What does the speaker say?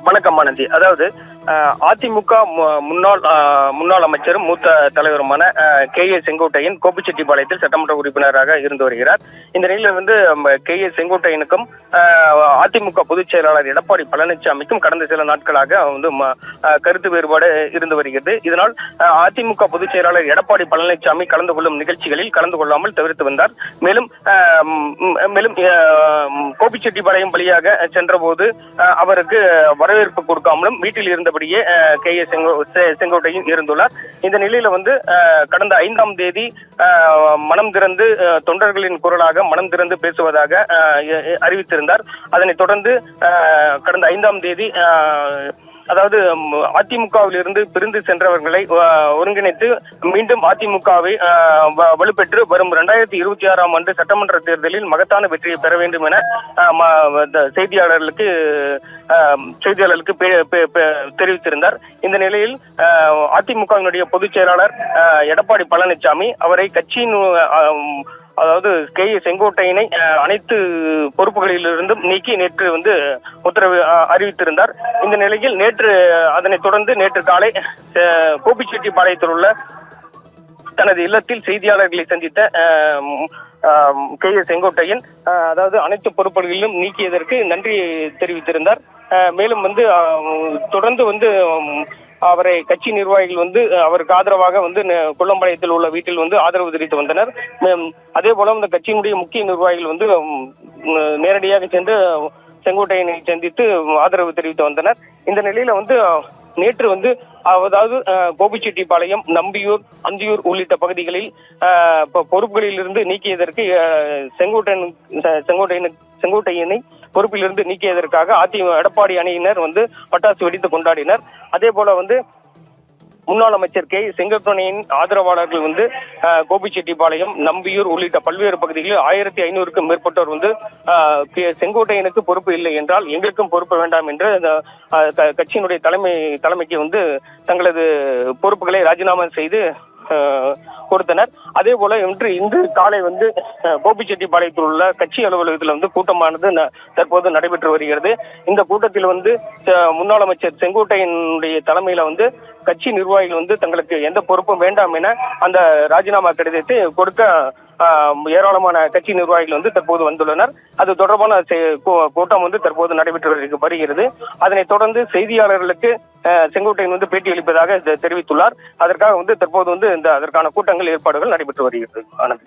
வணக்கம் ஆனந்தி. அதாவது அதிமுக முன்னாள் அமைச்சரும் மூத்த தலைவருமான KA செங்கோட்டையன் கோபிச்செட்டிப்பாளையத்தில் சட்டமன்ற உறுப்பினராக இருந்து வருகிறார். இந்த நிலையில் KA செங்கோட்டையனுக்கும் அதிமுக பொதுச் செயலாளர் எடப்பாடி பழனிசாமிக்கும் கடந்த சில நாட்களாக கருத்து வேறுபாடு இருந்து வருகிறது. இதனால் அதிமுக பொதுச் செயலாளர் எடப்பாடி பழனிசாமி கலந்து கொள்ளும் நிகழ்ச்சிகளில் கலந்து கொள்ளாமல் தவிர்த்து வந்தார். மேலும் கோபிச்செட்டிப்பாளையம் வழியாக சென்றபோது அவருக்கு வரவேற்பு கொடுக்காமலும் வீட்டில் இருந்தபடியே KA செங்கோட்டையன் இருந்துள்ளார். இந்த நிலையில கடந்த 5ஆம் தேதி மனம் திறந்து தொண்டர்களின் குரலாக மனம் திறந்து பேசுவதாக அறிவித்திருந்தார். அதனைத் தொடர்ந்து கடந்த 5ஆம் தேதி அதாவது அதிமுகவில் இருந்து பிரிந்து சென்றவர்களை ஒருங்கிணைத்து மீண்டும் அதிமுகவை வலுப்பெற்று வரும் 2026ஆம் ஆண்டு சட்டமன்ற தேர்தலில் மகத்தான வெற்றியை பெற வேண்டும் என செய்தியாளர்களுக்கு தெரிவித்திருந்தார். இந்த நிலையில் அதிமுகவினுடைய பொதுச் செயலாளர் எடப்பாடி பழனிசாமி அவரை கட்சியின் அதாவது KA செங்கோட்டையனை அனைத்து பொறுப்புகளிலிருந்தும் நீக்கி நேற்று உத்தரவு அறிவித்திருந்தார். இந்த நிலையில் அதனைத் தொடர்ந்து நேற்று காலை கோபிச்செட்டிப்பாளையத்தில் உள்ள தனது இல்லத்தில் செய்தியாளர்களை சந்தித்த KA செங்கோட்டையன் அதாவது அனைத்து பொறுப்புகளிலும் நீக்கியதற்கு நன்றி தெரிவித்திருந்தார். மேலும் தொடர்ந்து அவரை கட்சி நிர்வாகிகள் அவருக்கு ஆதரவாக கொல்லம்பாளையத்தில் உள்ள வீட்டில் ஆதரவு தெரிவித்து வந்தனர். அதே போல இந்த கட்சியினுடைய முக்கிய நிர்வாகிகள் நேரடியாக சென்று செங்கோட்டையனை சந்தித்து ஆதரவு தெரிவித்து வந்தனர். இந்த நிலையில நேற்று அதாவது கோபிச்செட்டிப்பாளையம், நம்பியூர், அந்தியூர் உள்ளிட்ட பகுதிகளில் பொறுப்புகளில் இருந்து நீக்கியதற்கு செங்கோட்டையனை பொறுப்பிலிருந்து நீக்கியதற்காக எடப்பாடி அணியினர் பட்டாசு வெடித்து கொண்டாடினர். அதே போல முன்னாள் அமைச்சர் KA செங்கோட்டையனின் ஆதரவாளர்கள் கோபிச்செட்டிப்பாளையம், நம்பியூர் உள்ளிட்ட பல்வேறு பகுதிகளில் 1500க்கும் மேற்பட்டோர் செங்கோட்டையனுக்கு பொறுப்பு இல்லை என்றால் எங்களுக்கும் பொறுப்பு வேண்டாம் என்று கட்சியினுடைய தலைமைக்கு தங்களது பொறுப்புகளை ராஜினாமா செய்து கொடுத்தனர். அதே போல இன்று காலை கோபிச்செட்டிப்பாளையத்தில் உள்ள கட்சி அலுவலகத்தில் கூட்டமானது தற்போது நடைபெற்று வருகிறது. இந்த கூட்டத்தில் முன்னாள் அமைச்சர் செங்கோட்டையனுடைய தலைமையில கட்சி நிர்வாகிகள் தங்களுக்கு எந்த பொறுப்பும் வேண்டாம் என அந்த ராஜினாமா கடிதத்தை கொடுக்க ஏராளமான கட்சி நிர்வாகிகள் தற்போது வந்துள்ளனர். அது தொடர்பான கூட்டம் தற்போது நடைபெற்று வருகிறது. அதனைத் தொடர்ந்து செய்தியாளர்களுக்கு செங்கோட்டையன் பேட்டி அளிப்பதாக தெரிவித்துள்ளார். அதற்காக தற்போது அதற்கான கூட்டங்கள் ஏற்பாடுகள் நடைபெற்று வருகிறது. ஆனந்த்.